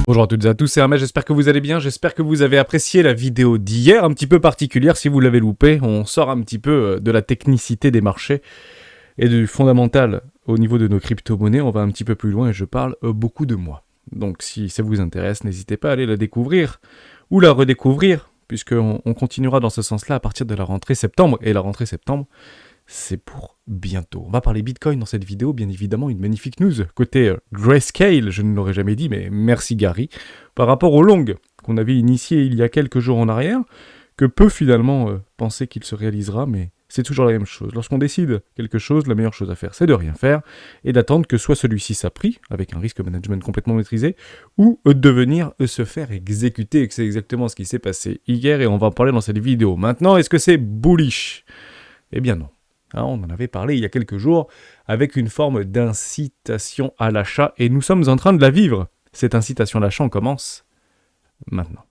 Bonjour à toutes et à tous, c'est Hermès, j'espère que vous allez bien, j'espère que vous avez apprécié la vidéo d'hier, un petit peu particulière si vous l'avez loupé. On sort un petit peu de la technicité des marchés et du fondamental au niveau de nos crypto-monnaies, on va un petit peu plus loin et je parle beaucoup de moi. Donc si ça vous intéresse, n'hésitez pas à aller la découvrir ou la redécouvrir, puisqu'on continuera dans ce sens-là à partir de la rentrée septembre, et la rentrée septembre, c'est pour bientôt. On va parler Bitcoin dans cette vidéo, bien évidemment, une magnifique news. Côté Grayscale, je ne l'aurais jamais dit, mais merci Gary, par rapport au long qu'on avait initié il y a quelques jours en arrière, que peu finalement penser qu'il se réalisera, mais c'est toujours la même chose. Lorsqu'on décide quelque chose, la meilleure chose à faire, c'est de rien faire, et d'attendre que soit celui-ci s'apprie, avec un risque management complètement maîtrisé, ou de venir se faire exécuter, et que c'est exactement ce qui s'est passé hier, et on va en parler dans cette vidéo. Maintenant, est-ce que c'est bullish ? Eh bien non. On en avait parlé il y a quelques jours avec une forme d'incitation à l'achat et nous sommes en train de la vivre. Cette incitation à l'achat, on commence maintenant.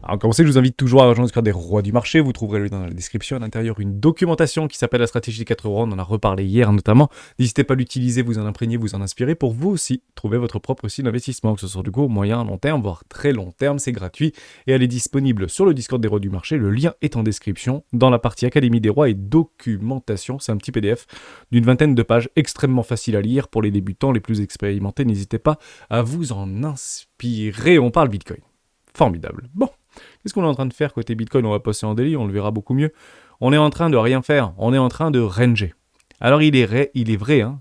Alors, comme je vous invite toujours à rejoindre le Discord des rois du marché. Vous trouverez dans la description à l'intérieur une documentation qui s'appelle la stratégie des 4 euros. On en a reparlé hier notamment. N'hésitez pas à l'utiliser, vous en imprégner, vous en inspirer pour vous aussi trouver votre propre style d'investissement, que ce soit du coup moyen, long terme, voire très long terme. C'est gratuit et elle est disponible sur le Discord des rois du marché. Le lien est en description dans la partie Académie des rois et documentation. C'est un petit PDF d'une vingtaine de pages extrêmement facile à lire pour les débutants, les plus expérimentés. N'hésitez pas à vous en inspirer. On parle Bitcoin. Formidable. Bon. Qu'est-ce qu'on est en train de faire côté Bitcoin ? On va passer en daily, on le verra beaucoup mieux. On est en train de rien faire, on est en train de ranger. Alors il est vrai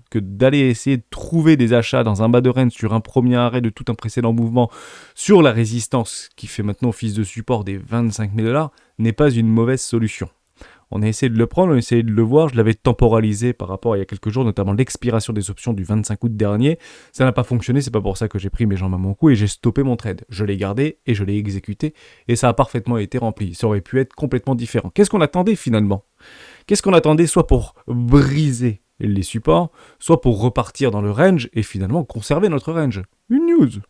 que d'aller essayer de trouver des achats dans un bas de range sur un premier arrêt de tout un précédent mouvement sur la résistance qui fait maintenant office de support des 25 000 $ n'est pas une mauvaise solution. On a essayé de le prendre, on a essayé de le voir, je l'avais temporalisé par rapport à il y a quelques jours, notamment l'expiration des options du 25 août dernier. Ça n'a pas fonctionné, c'est pas pour ça que j'ai pris mes jambes à mon cou et j'ai stoppé mon trade. Je l'ai gardé et je l'ai exécuté et ça a parfaitement été rempli. Ça aurait pu être complètement différent. Qu'est-ce qu'on attendait finalement ? Qu'est-ce qu'on attendait soit pour briser les supports, soit pour repartir dans le range et finalement conserver notre range ? Une news.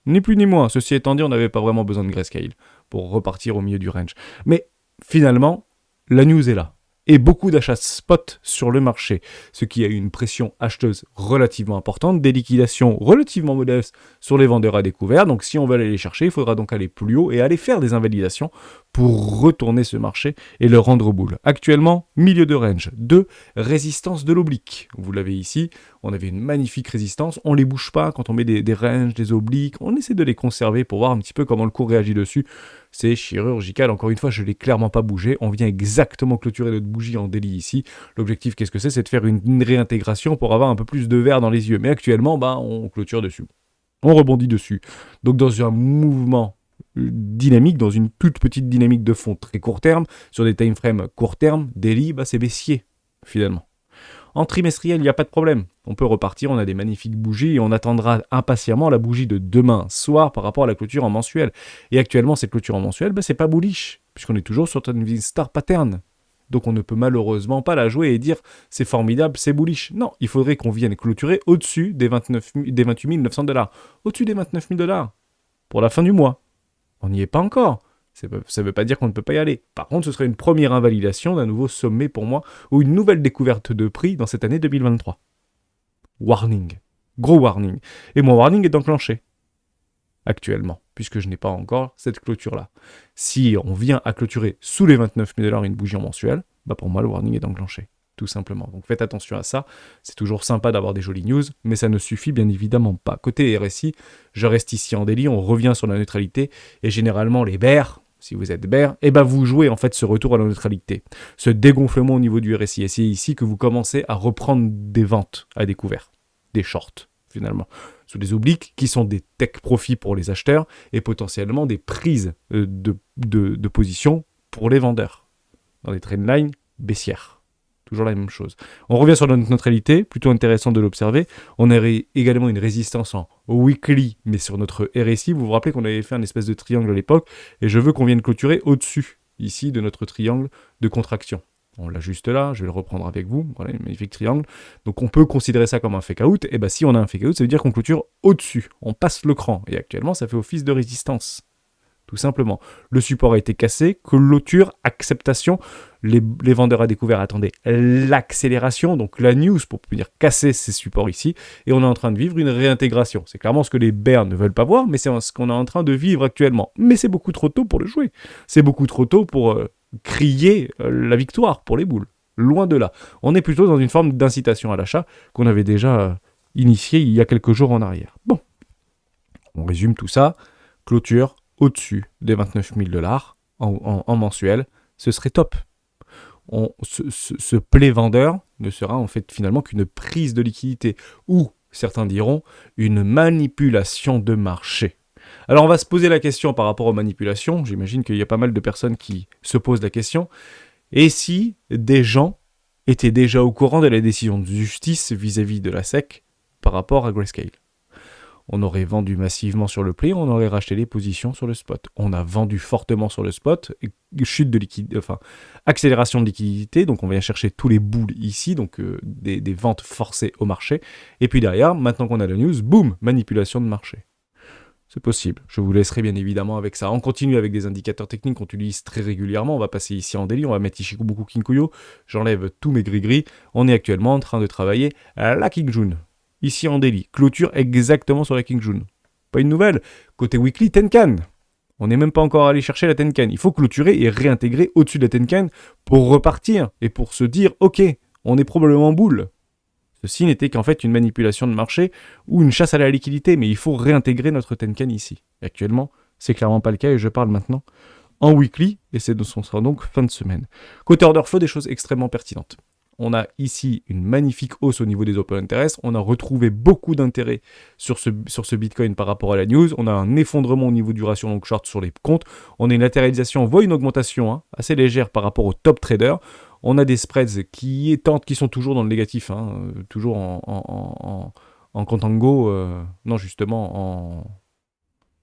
Ni plus ni moins. Ceci étant dit, on n'avait pas vraiment besoin de Grayscale pour repartir au milieu du range. Mais finalement, la news est là, et beaucoup d'achats spot sur le marché, ce qui a eu une pression acheteuse relativement importante, des liquidations relativement modestes sur les vendeurs à découvert, donc si on veut aller les chercher, il faudra donc aller plus haut et aller faire des invalidations pour retourner ce marché et le rendre boule. Actuellement, milieu de range, 2, résistance de l'oblique. Vous l'avez ici, on avait une magnifique résistance, on les bouge pas quand on met des ranges, des obliques, on essaie de les conserver pour voir un petit peu comment le cours réagit dessus. C'est chirurgical, encore une fois, je ne l'ai clairement pas bougé, on vient exactement clôturer notre bougie en daily ici. L'objectif, qu'est-ce que c'est ? C'est de faire une réintégration pour avoir un peu plus de vert dans les yeux. Mais actuellement, on clôture dessus. On rebondit dessus. Donc dans un mouvement dynamique, dans une toute petite dynamique de fond très court terme, sur des time frames court terme, daily, c'est baissier, finalement. En trimestriel, il n'y a pas de problème. On peut repartir, on a des magnifiques bougies et on attendra impatiemment la bougie de demain soir par rapport à la clôture en mensuel. Et actuellement, cette clôture en mensuel, c'est pas bullish, puisqu'on est toujours sur une star pattern. Donc on ne peut malheureusement pas la jouer et dire c'est formidable, c'est bullish. Non, il faudrait qu'on vienne clôturer au-dessus des 28 900 $. Au-dessus des 29 000 $ pour la fin du mois. On n'y est pas encore. Ça ne veut pas dire qu'on ne peut pas y aller. Par contre, ce serait une première invalidation d'un nouveau sommet pour moi, ou une nouvelle découverte de prix dans cette année 2023. Warning. Gros warning. Et mon warning est enclenché. Actuellement, puisque je n'ai pas encore cette clôture-là. Si on vient à clôturer sous les 29 000 $ une bougie en mensuel, pour moi, le warning est enclenché. Tout simplement. Donc faites attention à ça. C'est toujours sympa d'avoir des jolies news, mais ça ne suffit bien évidemment pas. Côté RSI, je reste ici en daily, on revient sur la neutralité, et généralement les bears, si vous êtes bear, vous jouez en fait ce retour à la neutralité, ce dégonflement au niveau du RSI, et c'est ici que vous commencez à reprendre des ventes à découvert, des shorts finalement, sous des obliques qui sont des tech profits pour les acheteurs, et potentiellement des prises de position pour les vendeurs, dans des trendlines baissières. Toujours la même chose. On revient sur notre neutralité, plutôt intéressant de l'observer. On a également une résistance en weekly, mais sur notre RSI. Vous vous rappelez qu'on avait fait un espèce de triangle à l'époque, et je veux qu'on vienne clôturer au-dessus, ici, de notre triangle de contraction. On l'a juste là, je vais le reprendre avec vous. Voilà, un magnifique triangle. Donc on peut considérer ça comme un fake out. Et si on a un fake out, ça veut dire qu'on clôture au-dessus. On passe le cran. Et actuellement, ça fait office de résistance. tout simplement. Le support a été cassé, clôture, acceptation. Les vendeurs à découvert attendaient l'accélération, donc la news pour venir casser ces supports ici. Et on est en train de vivre une réintégration. C'est clairement ce que les bears ne veulent pas voir, mais c'est ce qu'on est en train de vivre actuellement. Mais c'est beaucoup trop tôt pour le jouer. C'est beaucoup trop tôt pour crier la victoire pour les bulls. Loin de là. On est plutôt dans une forme d'incitation à l'achat qu'on avait déjà initiée il y a quelques jours en arrière. Bon, on résume tout ça. Clôture au-dessus des 29 000 $ en mensuel. Ce serait top. Ce play vendeur ne sera en fait finalement qu'une prise de liquidité ou, certains diront, une manipulation de marché. Alors on va se poser la question par rapport aux manipulations. J'imagine qu'il y a pas mal de personnes qui se posent la question. Et si des gens étaient déjà au courant de la décision de justice vis-à-vis de la SEC par rapport à Grayscale? On aurait vendu massivement sur le play, on aurait racheté les positions sur le spot. On a vendu fortement sur le spot, chute de liquidité, enfin accélération de liquidité, donc on vient chercher tous les boules ici, donc des ventes forcées au marché. Et puis derrière, maintenant qu'on a la news, boum, manipulation de marché. C'est possible. Je vous laisserai bien évidemment avec ça. On continue avec des indicateurs techniques qu'on utilise très régulièrement. On va passer ici en daily. On va mettre Ichikubuku Kinkuyo. J'enlève tous mes gris-gris. On est actuellement en train de travailler à la Kijun. Ici en daily. Clôture exactement sur la Kijun. Pas une nouvelle. Côté weekly, Tenkan. On n'est même pas encore allé chercher la Tenkan. Il faut clôturer et réintégrer au-dessus de la Tenkan pour repartir et pour se dire, ok, on est probablement boule. Ceci n'était qu'en fait une manipulation de marché ou une chasse à la liquidité, mais il faut réintégrer notre Tenkan ici. Et actuellement, c'est clairement pas le cas et je parle maintenant en weekly et ce sera donc fin de semaine. Côté order flow, des choses extrêmement pertinentes. On a ici une magnifique hausse au niveau des open interest. On a retrouvé beaucoup d'intérêt sur ce Bitcoin par rapport à la news. On a un effondrement au niveau du ratio long short sur les comptes. On a une latéralisation, on voit une augmentation assez légère par rapport aux top traders. On a des spreads qui sont toujours dans le négatif, toujours en contango, non justement en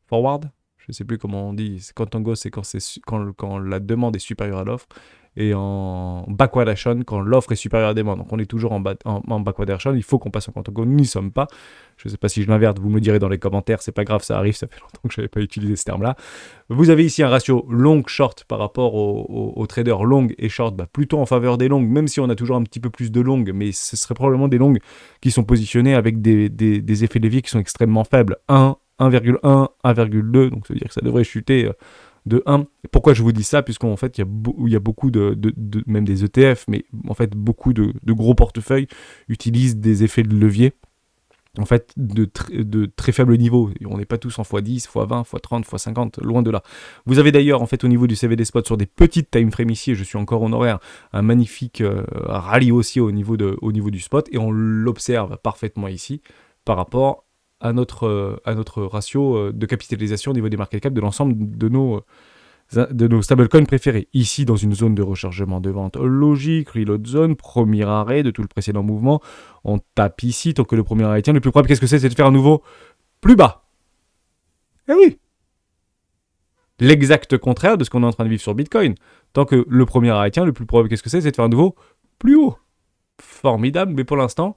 forward. Je ne sais plus comment on dit. Contango, c'est quand la demande est supérieure à l'offre. Et en backwardation, quand l'offre est supérieure à la demande. Donc on est toujours en backwardation, il faut qu'on passe en contango, nous n'y sommes pas. Je ne sais pas si je m'inverte, vous me direz dans les commentaires, c'est pas grave, ça arrive, ça fait longtemps que je n'avais pas utilisé ce terme-là. Vous avez ici un ratio long-short par rapport aux traders long et short, plutôt en faveur des longues, même si on a toujours un petit peu plus de longues, mais ce serait probablement des longues qui sont positionnées avec des effets levier qui sont extrêmement faibles. 1, 1,1, 1,2, donc ça veut dire que ça devrait chuter de 1. Pourquoi je vous dis ça? Puisqu'en fait, il y a beaucoup même des ETF, mais en fait, beaucoup de gros portefeuilles utilisent des effets de levier, en fait, de très faible niveau. On n'est pas tous en x10, x20, x30, x50, loin de là. Vous avez d'ailleurs, en fait, au niveau du CVD spot, sur des petites time frames ici, et je suis encore en horaire, un magnifique rallye aussi au niveau du spot, et on l'observe parfaitement ici, par rapport à notre ratio de capitalisation au niveau des market cap de l'ensemble de nos stablecoins préférés. Ici, dans une zone de rechargement de vente logique, reload zone, premier arrêt de tout le précédent mouvement. On tape ici, tant que le premier arrêt tient. Le plus probable, qu'est-ce que c'est de faire un nouveau plus bas. Eh oui, l'exact contraire de ce qu'on est en train de vivre sur Bitcoin. Tant que le premier arrêt tient, le plus probable, qu'est-ce que c'est de faire un nouveau plus haut. Formidable, mais pour l'instant,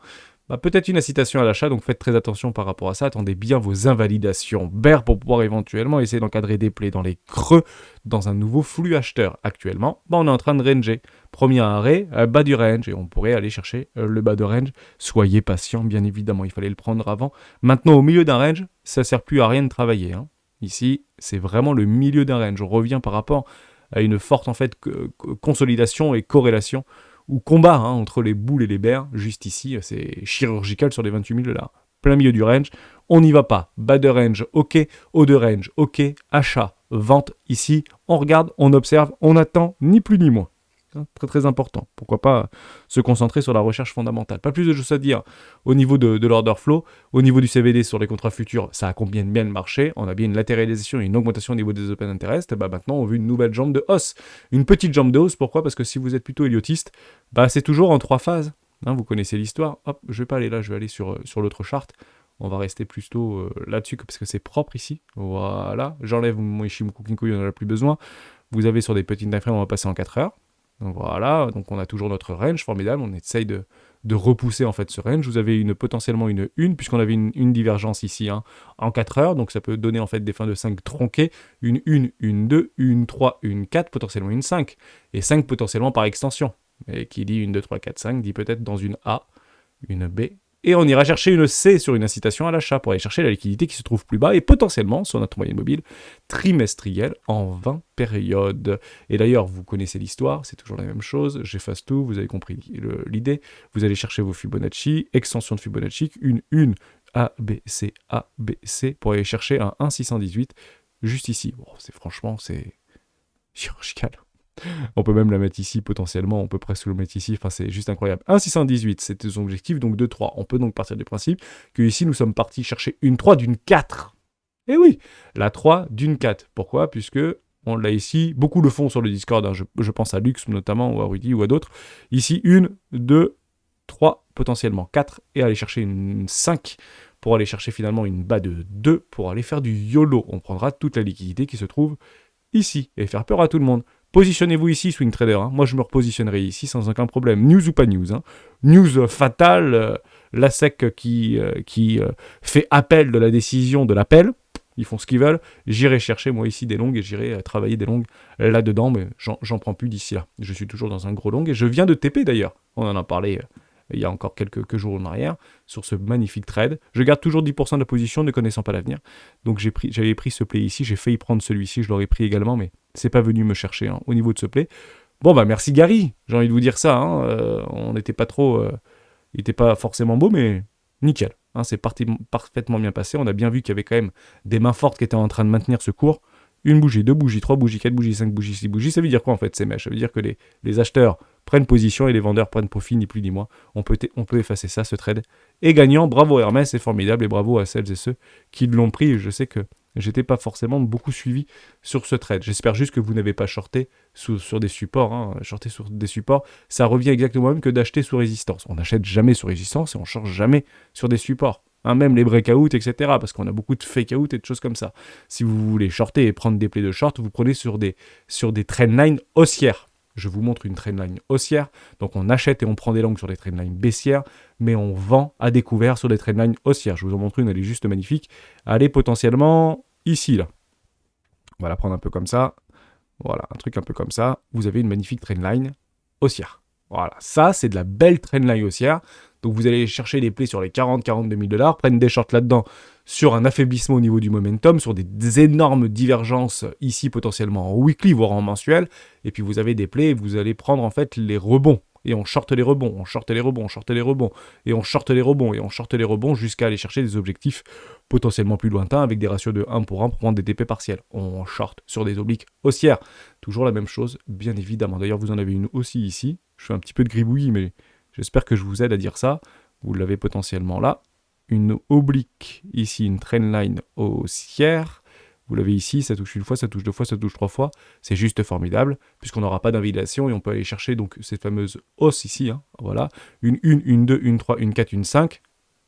peut-être une incitation à l'achat, donc faites très attention par rapport à ça. Attendez bien vos invalidations bear pour pouvoir éventuellement essayer d'encadrer des plays dans les creux dans un nouveau flux acheteur. Actuellement, on est en train de ranger. Premier arrêt, bas du range, et on pourrait aller chercher le bas de range. Soyez patient, bien évidemment, il fallait le prendre avant. Maintenant, au milieu d'un range, ça ne sert plus à rien de travailler. Ici, c'est vraiment le milieu d'un range. On revient par rapport à une forte en fait consolidation et corrélation ou combat entre les boules et les bears, juste ici, c'est chirurgical sur les 28 000 $. Plein milieu du range, on n'y va pas. Bas de range, ok. Haut de range, ok. Achat, vente, ici, on regarde, on observe, on attend, ni plus ni moins. Très très important. Pourquoi pas se concentrer sur la recherche fondamentale. Pas plus de choses à dire au niveau de l'order flow. Au niveau du CVD sur les contrats futurs, ça accompagne bien le marché. On a bien une latéralisation et une augmentation au niveau des open interest. Maintenant, on veut une nouvelle jambe de hausse. Une petite jambe de hausse. Pourquoi? Parce que si vous êtes plutôt héliotiste, c'est toujours en 3 phases. Vous connaissez l'histoire. Hop, je vais pas aller là, je vais aller sur l'autre chart. On va rester plutôt là-dessus parce que c'est propre ici. Voilà. J'enlève mon Ichimoku Kinkuyo, il n'en a plus besoin. Vous avez sur des petits timeframes, on va passer en 4 heures. Donc voilà, donc on a toujours notre range formidable, on essaye de de repousser en fait ce range. Vous avez potentiellement une 1, puisqu'on avait une divergence ici hein, en 4 heures, donc ça peut donner en fait des fins de 5 tronquées, une 1, une 2, une 3, une 4, potentiellement une 5, et 5 potentiellement par extension. Et qui dit une 2, 3, 4, 5, dit peut-être dans une A, une B, et on ira chercher une C sur une incitation à l'achat pour aller chercher la liquidité qui se trouve plus bas et potentiellement sur notre moyenne mobile trimestrielle en 20 périodes. Et d'ailleurs, vous connaissez l'histoire, c'est toujours la même chose. J'efface tout, vous avez compris l'idée. Vous allez chercher vos Fibonacci, extension de Fibonacci, une A, B, C pour aller chercher un 1,618 juste ici. Bon, franchement, c'est chirurgical. On peut même la mettre ici potentiellement, on peut presque le mettre ici, enfin c'est juste incroyable. 1,618, c'était son objectif, donc 2,3. On peut donc partir du principe que ici nous sommes partis chercher une 3 d'une 4. Et oui, la 3 d'une 4. Pourquoi? Puisque on l'a ici, beaucoup le font sur le Discord, hein. Je pense à Lux notamment, ou à Rudy, ou à d'autres. Ici, 1, 2, 3, potentiellement 4, et aller chercher une 5 pour aller chercher finalement une bas de 2 pour aller faire du YOLO. On prendra toute la liquidité qui se trouve ici et faire peur à tout le monde. Positionnez-vous ici, swing trader. Hein. Moi, je me repositionnerai ici sans aucun problème. News ou pas news. Hein. News fatale, la SEC qui fait appel de la décision de l'appel. Ils font ce qu'ils veulent. J'irai chercher, moi, ici, des longues et j'irai travailler des longues là-dedans. Mais j'en prends plus d'ici là. Je suis toujours dans un gros long et je viens de TP d'ailleurs. On en a parlé il y a encore quelques jours en arrière sur ce magnifique trade. Je garde toujours 10% de la position ne connaissant pas l'avenir. Donc j'avais pris ce play ici. J'ai failli prendre celui-ci. Je l'aurais pris également, mais c'est pas venu me chercher hein, au niveau de ce play. Bon bah merci Gary, j'ai envie de vous dire ça. Hein, on n'était pas trop, il n'était pas forcément beau, mais nickel. Hein, c'est parfaitement bien passé. On a bien vu qu'il y avait quand même des mains fortes qui étaient en train de maintenir ce cours. Une bougie, deux bougies, trois bougies, quatre bougies, cinq bougies, six bougies. Ça veut dire quoi en fait ces mèches? Ça veut dire que les acheteurs prennent position et les vendeurs prennent profit, ni plus ni moins. On peut effacer ça, ce trade. Et gagnant, bravo Hermès, c'est formidable. Et bravo à celles et ceux qui l'ont pris. Je sais que j'étais pas forcément beaucoup suivi sur ce trade. J'espère juste que vous n'avez pas shorté sur des supports. Hein. Shorter sur des supports, ça revient exactement même que d'acheter sous résistance. On n'achète jamais sous résistance et on ne short jamais sur des supports. Hein, même les breakouts, etc. Parce qu'on a beaucoup de fake-out et de choses comme ça. Si vous voulez shorter et prendre des plays de short, vous prenez sur des trendlines haussières. Je vous montre une trendline haussière. Donc on achète et on prend des longues sur des trendlines baissières, mais on vend à découvert sur des trendlines haussières. Je vous en montre une, elle est juste magnifique. Elle est potentiellement ici, là. On va la prendre un peu comme ça. Voilà, un truc un peu comme ça. Vous avez une magnifique trendline haussière. Voilà, ça c'est de la belle trendline haussière. Donc vous allez chercher des plays sur les 40-42 000 $, prendre des shorts là-dedans sur un affaiblissement au niveau du momentum, sur des énormes divergences ici potentiellement en weekly, voire en mensuel. Et puis vous avez des plays, vous allez prendre en fait les rebonds. Et on shorte les rebonds, on shorte les rebonds, on shorte les rebonds, et on shorte les rebonds, et on shorte les rebonds jusqu'à aller chercher des objectifs potentiellement plus lointains avec des ratios de 1 pour 1 pour prendre des TP partiels. On short sur des obliques haussières. Toujours la même chose, bien évidemment. D'ailleurs, vous en avez une aussi ici. Je fais un petit peu de gribouillis, mais j'espère que je vous aide à dire ça. Vous l'avez potentiellement là. Une oblique, ici une trendline haussière. Vous l'avez ici, ça touche une fois, ça touche deux fois, ça touche trois fois. C'est juste formidable, puisqu'on n'aura pas d'invalidation et on peut aller chercher donc cette fameuse hausse ici. Hein, voilà. Une 2, une 3, une 4, une 5.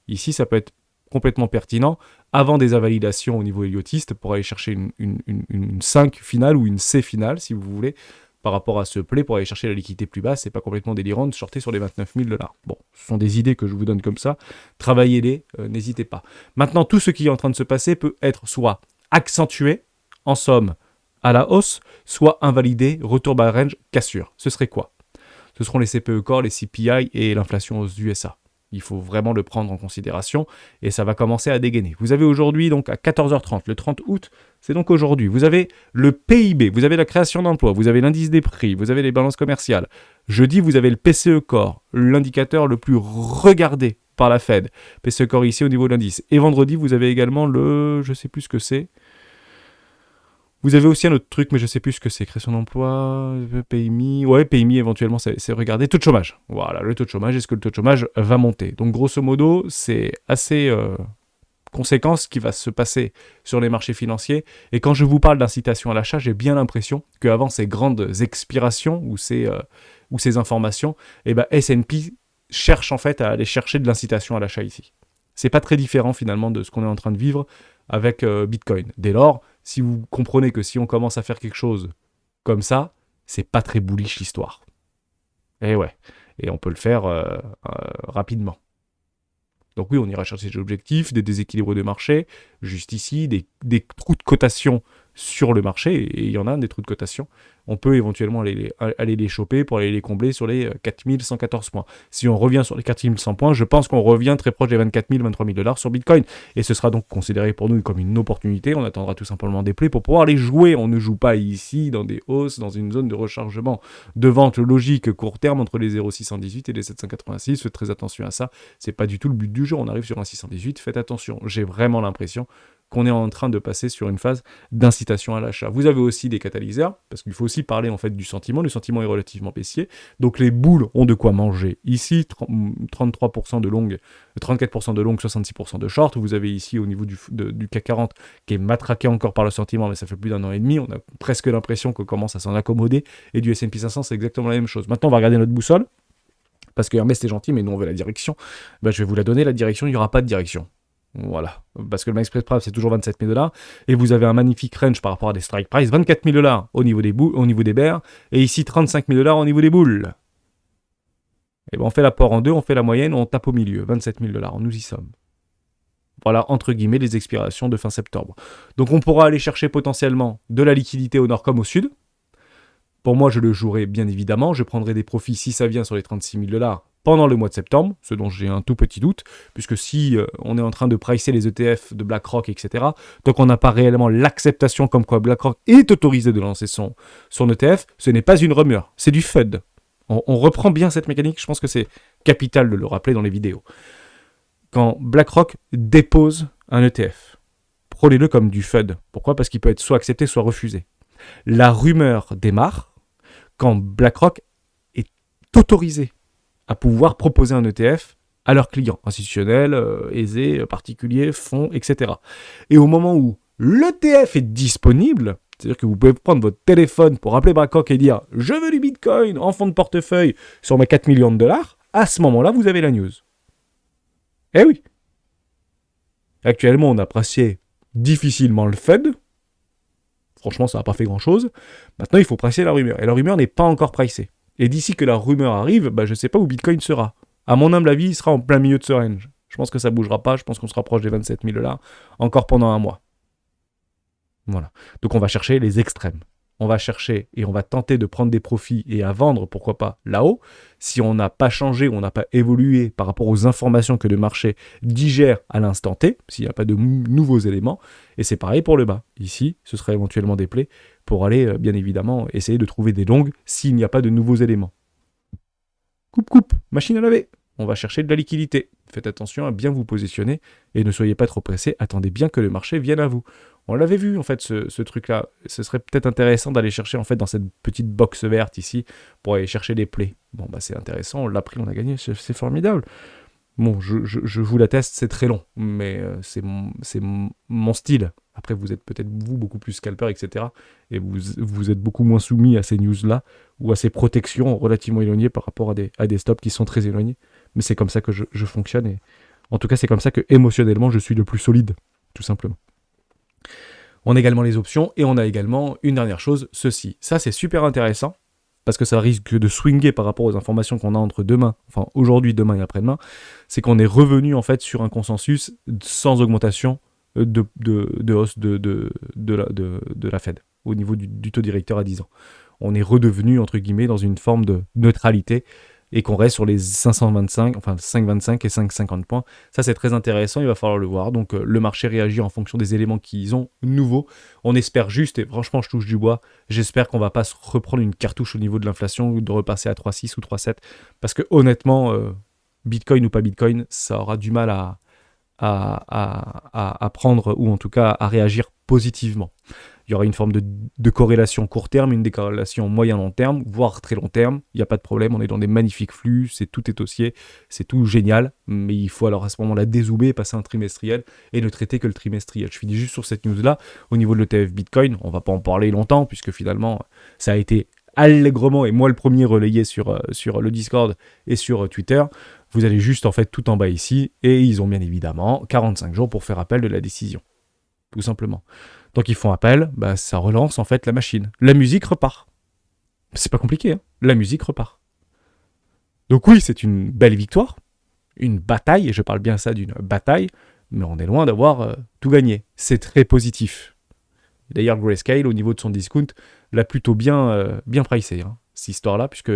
Ici, ça peut être complètement pertinent avant des invalidations au niveau héliotiste pour aller chercher une 5 finale ou une C finale, si vous voulez, par rapport à ce play pour aller chercher la liquidité plus basse. C'est pas complètement délirant de shorter sur les 29 000 $. Bon, ce sont des idées que je vous donne comme ça. Travaillez-les, n'hésitez pas. Maintenant, tout ce qui est en train de se passer peut être soit accentué, en somme, à la hausse, soit invalidé, retour bas range, cassure. Ce serait quoi? Ce seront les CPE Core, les CPI et l'inflation aux USA. Il faut vraiment le prendre en considération et ça va commencer à dégainer. Vous avez aujourd'hui donc à 14h30, le 30 août, c'est donc aujourd'hui. Vous avez le PIB, vous avez la création d'emplois, vous avez l'indice des prix, vous avez les balances commerciales. Jeudi, vous avez le PCE Core, l'indicateur le plus regardé par la Fed. PCE Core ici au niveau de l'indice. Et vendredi, vous avez également le, je sais plus ce que c'est. Vous avez aussi un autre truc, mais je sais plus ce que c'est. Création d'emploi, PMI. Ouais, PMI éventuellement, c'est regarder. Taux de chômage. Voilà, le taux de chômage. Est-ce que le taux de chômage va monter? Donc, grosso modo, c'est assez conséquent ce qui va se passer sur les marchés financiers. Et quand je vous parle d'incitation à l'achat, j'ai bien l'impression qu'avant ces grandes expirations ou ces informations, eh ben, S&P cherche en fait à aller chercher de l'incitation à l'achat ici. C'est pas très différent finalement de ce qu'on est en train de vivre avec Bitcoin. Dès lors, si vous comprenez que si on commence à faire quelque chose comme ça, c'est pas très bullish l'histoire. Et ouais. Et on peut le faire rapidement. Donc oui, on ira chercher des objectifs, des déséquilibres de marché, juste ici, des trous de cotation sur le marché, et il y en a des trous de cotation. On peut éventuellement aller les choper pour aller les combler sur les 4114 points. Si on revient sur les 4100 points, je pense qu'on revient très proche des 24 000, 23 000 $ sur Bitcoin. Et ce sera donc considéré pour nous comme une opportunité. On attendra tout simplement des plays pour pouvoir les jouer. On ne joue pas ici dans des hausses, dans une zone de rechargement de vente logique court terme entre les 0,618 et les 786. Faites très attention à ça. C'est pas du tout le but du jeu. On arrive sur un 618. Faites attention. J'ai vraiment l'impression qu'on est en train de passer sur une phase d'incitation à l'achat. Vous avez aussi des catalyseurs, parce qu'il faut aussi parler en fait du sentiment. Le sentiment est relativement baissier, donc les boules ont de quoi manger. Ici, 33% de long, 34% de long, 66% de short. Vous avez ici au niveau du CAC 40 qui est matraqué encore par le sentiment, mais ça fait plus d'un an et demi. On a presque l'impression qu'on commence à s'en accommoder. Et du S&P 500, c'est exactement la même chose. Maintenant, on va regarder notre boussole, parce que Hermès c'est gentil, mais nous on veut la direction. Ben, je vais vous la donner, la direction, il n'y aura pas de direction. Voilà, parce que le MyExpress Prime c'est toujours 27 000 $, et vous avez un magnifique range par rapport à des strike price, 24 000 $ au niveau des bears, et ici 35 000 $ au niveau des boules. Et ben on fait l'apport en deux, on fait la moyenne, on tape au milieu, 27 000 $, nous y sommes. Voilà, entre guillemets, les expirations de fin septembre. Donc on pourra aller chercher potentiellement de la liquidité au nord comme au sud. Pour moi, je le jouerai bien évidemment, je prendrai des profits si ça vient sur les 36 000 $ pendant le mois de septembre, ce dont j'ai un tout petit doute, puisque si on est en train de pricer les ETF de BlackRock, etc., donc on n'a pas réellement l'acceptation comme quoi BlackRock est autorisé de lancer son ETF, ce n'est pas une rumeur, c'est du FUD. On reprend bien cette mécanique, je pense que c'est capital de le rappeler dans les vidéos. Quand BlackRock dépose un ETF, prenez-le comme du FUD. Pourquoi ? Parce qu'il peut être soit accepté, soit refusé. La rumeur démarre quand BlackRock est autorisé à pouvoir proposer un ETF à leurs clients, institutionnels, aisés, particuliers, fonds, etc. Et au moment où l'ETF est disponible, c'est-à-dire que vous pouvez prendre votre téléphone pour appeler BlackRock et dire « Je veux du Bitcoin en fonds de portefeuille sur mes 4 millions de $», à ce moment-là, vous avez la news. Eh oui. Actuellement, on a pricé difficilement le Fed. Franchement, ça n'a pas fait grand-chose. Maintenant, il faut pricer la rumeur. Et la rumeur n'est pas encore pricée. Et d'ici que la rumeur arrive, je ne sais pas où Bitcoin sera. À mon humble avis, il sera en plein milieu de ce range. Je pense que ça ne bougera pas. Je pense qu'on se rapproche des 27 000 $ encore pendant un mois. Voilà. Donc on va chercher les extrêmes. On va chercher et on va tenter de prendre des profits et à vendre, pourquoi pas, là-haut. Si on n'a pas changé ou on n'a pas évolué par rapport aux informations que le marché digère à l'instant T, s'il n'y a pas de nouveaux éléments. Et c'est pareil pour le bas. Ici, ce serait éventuellement des plays pour aller, bien évidemment, essayer de trouver des longues s'il n'y a pas de nouveaux éléments. Coupe, machine à laver. On va chercher de la liquidité. Faites attention à bien vous positionner et ne soyez pas trop pressés. Attendez bien que le marché vienne à vous. On l'avait vu en fait ce truc-là. Ce serait peut-être intéressant d'aller chercher en fait dans cette petite box verte ici pour aller chercher des plays. Bon c'est intéressant, on l'a pris, on a gagné, c'est formidable. Bon, je vous l'atteste, c'est très long, mais c'est mon style. Après, vous êtes peut-être vous beaucoup plus scalper, etc. Et vous êtes beaucoup moins soumis à ces news-là ou à ces protections relativement éloignées par rapport à des stops qui sont très éloignés. Mais c'est comme ça que je fonctionne et en tout cas, c'est comme ça que émotionnellement, je suis le plus solide, tout simplement. On a également les options et on a également une dernière chose, ceci. Ça, c'est super intéressant parce que ça risque de swinger par rapport aux informations qu'on a entre demain, enfin aujourd'hui, demain et après-demain. C'est qu'on est revenu en fait sur un consensus sans augmentation de hausse de la Fed au niveau du taux directeur à 10 ans. On est redevenu, entre guillemets, dans une forme de neutralité et qu'on reste sur les 5,25 et 5,50 points. Ça, c'est très intéressant, il va falloir le voir. Donc, le marché réagit en fonction des éléments qu'ils ont nouveaux. On espère juste, et franchement, je touche du bois, j'espère qu'on ne va pas se reprendre une cartouche au niveau de l'inflation ou de repasser à 3,6 ou 3,7. Parce que honnêtement, Bitcoin ou pas Bitcoin, ça aura du mal à prendre, ou en tout cas à réagir positivement. Il y aura une forme de corrélation court terme, une décorrélation moyen-long terme, voire très long terme. Il n'y a pas de problème, on est dans des magnifiques flux, tout est haussier, c'est tout génial. Mais il faut alors à ce moment-là dézoomer, passer un trimestriel et ne traiter que le trimestriel. Je finis juste sur cette news-là. Au niveau de l'ETF Bitcoin, on ne va pas en parler longtemps, puisque finalement, ça a été allègrement, et moi le premier relayé sur le Discord et sur Twitter. Vous allez juste en fait tout en bas ici, et ils ont bien évidemment 45 jours pour faire appel de la décision. Tout simplement. Donc ils font appel, ça relance en fait la machine. La musique repart. C'est pas compliqué, hein. La musique repart. Donc oui, c'est une belle victoire, une bataille, et je parle bien ça d'une bataille, mais on est loin d'avoir tout gagné. C'est très positif. D'ailleurs, Grayscale, au niveau de son discount, l'a plutôt bien pricé, hein, cette histoire-là, puisque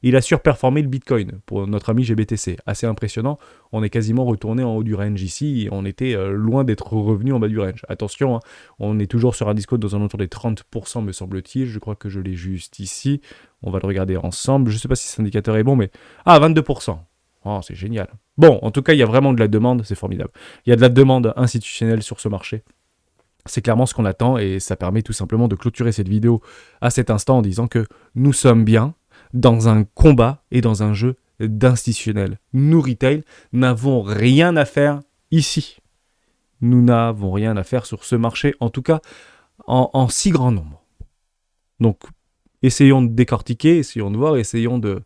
il a surperformé le Bitcoin pour notre ami GBTC. Assez impressionnant. On est quasiment retourné en haut du range ici et on était loin d'être revenu en bas du range. Attention, hein, on est toujours sur un discount dans un entour des 30%, me semble-t-il. Je crois que je l'ai juste ici. On va le regarder ensemble. Je ne sais pas si cet indicateur est bon, mais... Ah, 22%. Oh, c'est génial. Bon, en tout cas, il y a vraiment de la demande. C'est formidable. Il y a de la demande institutionnelle sur ce marché. C'est clairement ce qu'on attend et ça permet tout simplement de clôturer cette vidéo à cet instant en disant que nous sommes bien dans un combat et dans un jeu d'institutionnel. Nous, retail, n'avons rien à faire ici. Nous n'avons rien à faire sur ce marché, en tout cas en si grand nombre. Donc, essayons de décortiquer, essayons de voir, essayons de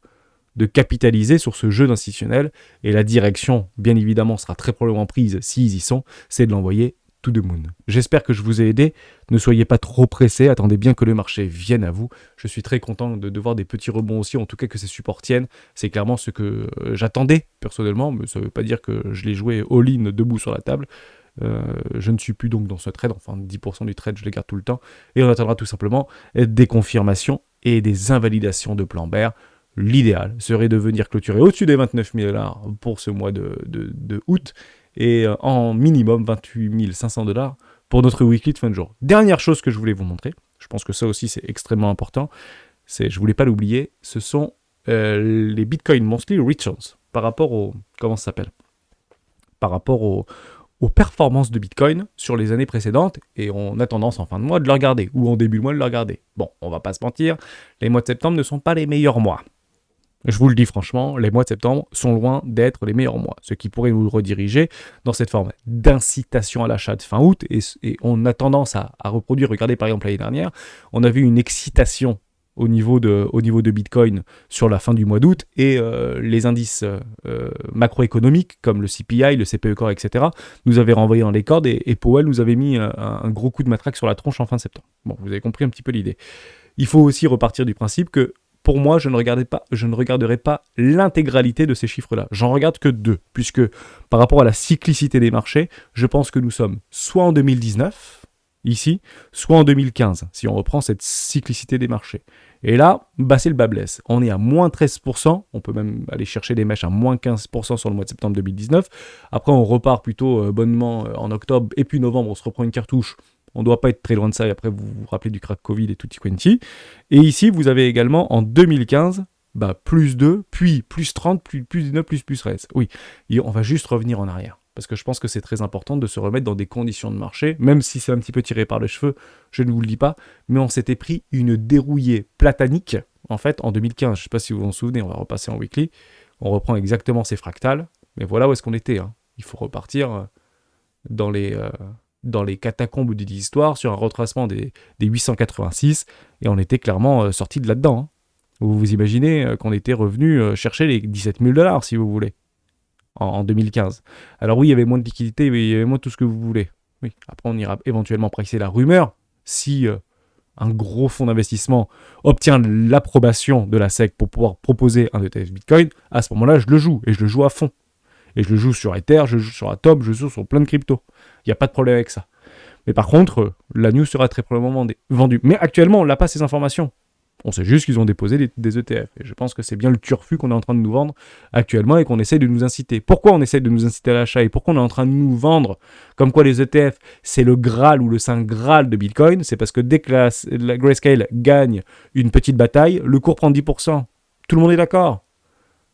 capitaliser sur ce jeu d'institutionnel. Et la direction, bien évidemment, sera très probablement prise s'ils y sont, c'est de l'envoyer to the moon. J'espère que je vous ai aidé. Ne soyez pas trop pressés. Attendez bien que le marché vienne à vous. Je suis très content de voir des petits rebonds aussi. En tout cas, que ces supports tiennent. C'est clairement ce que j'attendais personnellement. Mais ça ne veut pas dire que je l'ai joué all-in debout sur la table. Je ne suis plus donc dans ce trade. Enfin, 10% du trade, je les garde tout le temps. Et on attendra tout simplement des confirmations et des invalidations de plan bear. L'idéal serait de venir clôturer au-dessus des 29 000 $ pour ce mois de août et en minimum 28 500 $ pour notre weekly de fin de jour. Dernière chose que je voulais vous montrer, je pense que ça aussi c'est extrêmement important, je ne voulais pas l'oublier, ce sont les Bitcoin Monthly Returns par rapport au... Comment ça s'appelle ? Par rapport aux performances de Bitcoin sur les années précédentes, et on a tendance en fin de mois de le regarder, ou en début de mois de le regarder. Bon, on va pas se mentir, les mois de septembre ne sont pas les meilleurs mois. Je vous le dis franchement, les mois de septembre sont loin d'être les meilleurs mois, ce qui pourrait nous rediriger dans cette forme d'incitation à l'achat de fin août, et on a tendance à reproduire, regardez par exemple l'année dernière, on a vu une excitation au niveau de Bitcoin sur la fin du mois d'août, et les indices macroéconomiques comme le CPI, le CPE Core, etc., nous avaient renvoyé dans les cordes, et Powell nous avait mis un gros coup de matraque sur la tronche en fin de septembre. Bon, vous avez compris un petit peu l'idée. Il faut aussi repartir du principe que pour moi, je ne regarderai pas l'intégralité de ces chiffres-là. J'en regarde que 2, puisque par rapport à la cyclicité des marchés, je pense que nous sommes soit en 2019, ici, soit en 2015, si on reprend cette cyclicité des marchés. Et là, c'est le bas blesse. On est à moins 13%, on peut même aller chercher des mèches à moins 15% sur le mois de septembre 2019. Après, on repart plutôt bonnement en octobre, et puis novembre, on se reprend une cartouche. On ne doit pas être très loin de ça, et après vous vous rappelez du crack Covid et tutti quanti. Et ici, vous avez également en 2015, plus 2, puis plus 30, plus 19, plus 13. Oui, et on va juste revenir en arrière. Parce que je pense que c'est très important de se remettre dans des conditions de marché, même si c'est un petit peu tiré par les cheveux, je ne vous le dis pas, mais on s'était pris une dérouillée platanique, en fait, en 2015. Je ne sais pas si vous vous en souvenez, on va repasser en weekly. On reprend exactement ces fractales, mais voilà où est-ce qu'on était. Hein. Il faut repartir dans les catacombes de l'histoire, sur un retracement des 886, et on était clairement sorti de là-dedans. Hein. Vous imaginez qu'on était revenu chercher les 17 000 $, si vous voulez, en 2015. Alors oui, il y avait moins de liquidité, mais il y avait moins de tout ce que vous voulez. Oui. Après, on ira éventuellement pricer la rumeur, si un gros fonds d'investissement obtient l'approbation de la SEC pour pouvoir proposer un ETF Bitcoin, à ce moment-là, je le joue, et je le joue à fond. Et je le joue sur Ether, je joue sur Atom, je joue sur plein de cryptos. Il n'y a pas de problème avec ça. Mais par contre, la news sera très probablement vendue. Mais actuellement, on n'a pas ces informations. On sait juste qu'ils ont déposé des ETF. Et je pense que c'est bien le turfu qu'on est en train de nous vendre actuellement et qu'on essaie de nous inciter. Pourquoi on essaie de nous inciter à l'achat et pourquoi on est en train de nous vendre comme quoi les ETF, c'est le Graal ou le Saint Graal de Bitcoin? C'est parce que dès que la Grayscale gagne une petite bataille, le cours prend 10%. Tout le monde est d'accord.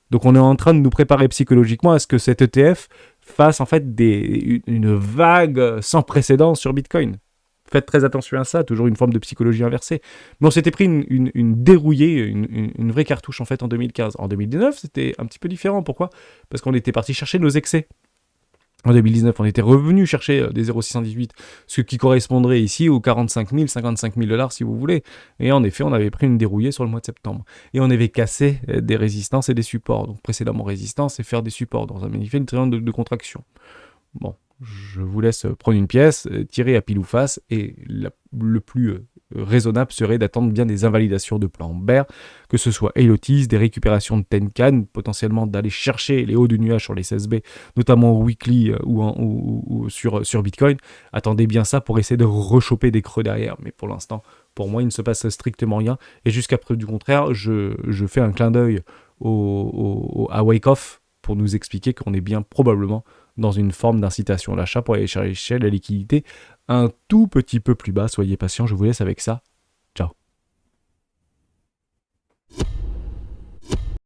Donc on est en train de nous préparer psychologiquement à ce que cet ETF fasse en fait une vague sans précédent sur Bitcoin. Faites très attention à ça, toujours une forme de psychologie inversée. Mais on s'était pris une dérouillée, une vraie cartouche en fait en 2015. En 2019, c'était un petit peu différent. Pourquoi ? Parce qu'on était parti chercher nos excès. En 2019, on était revenu chercher des 0,618, ce qui correspondrait ici aux 45 000, 55 000 $ si vous voulez. Et en effet, on avait pris une dérouillée sur le mois de septembre. Et on avait cassé des résistances et des supports. Donc précédemment résistance et faire des supports dans un magnifique triangle de contraction. Bon, je vous laisse prendre une pièce, tirer à pile ou face, et le plus raisonnable serait d'attendre bien des invalidations de plans bear, que ce soit Elotis, des récupérations de Tenkan, potentiellement d'aller chercher les hauts du nuage sur les CSB, notamment au weekly ou sur Bitcoin. Attendez bien ça pour essayer de rechoper des creux derrière. Mais pour l'instant, pour moi, il ne se passe strictement rien. Et jusqu'à preuve du contraire, je fais un clin d'œil à Wyckoff pour nous expliquer qu'on est bien probablement dans une forme d'incitation à l'achat pour aller chercher la liquidité un tout petit peu plus bas. Soyez patient, je vous laisse avec ça.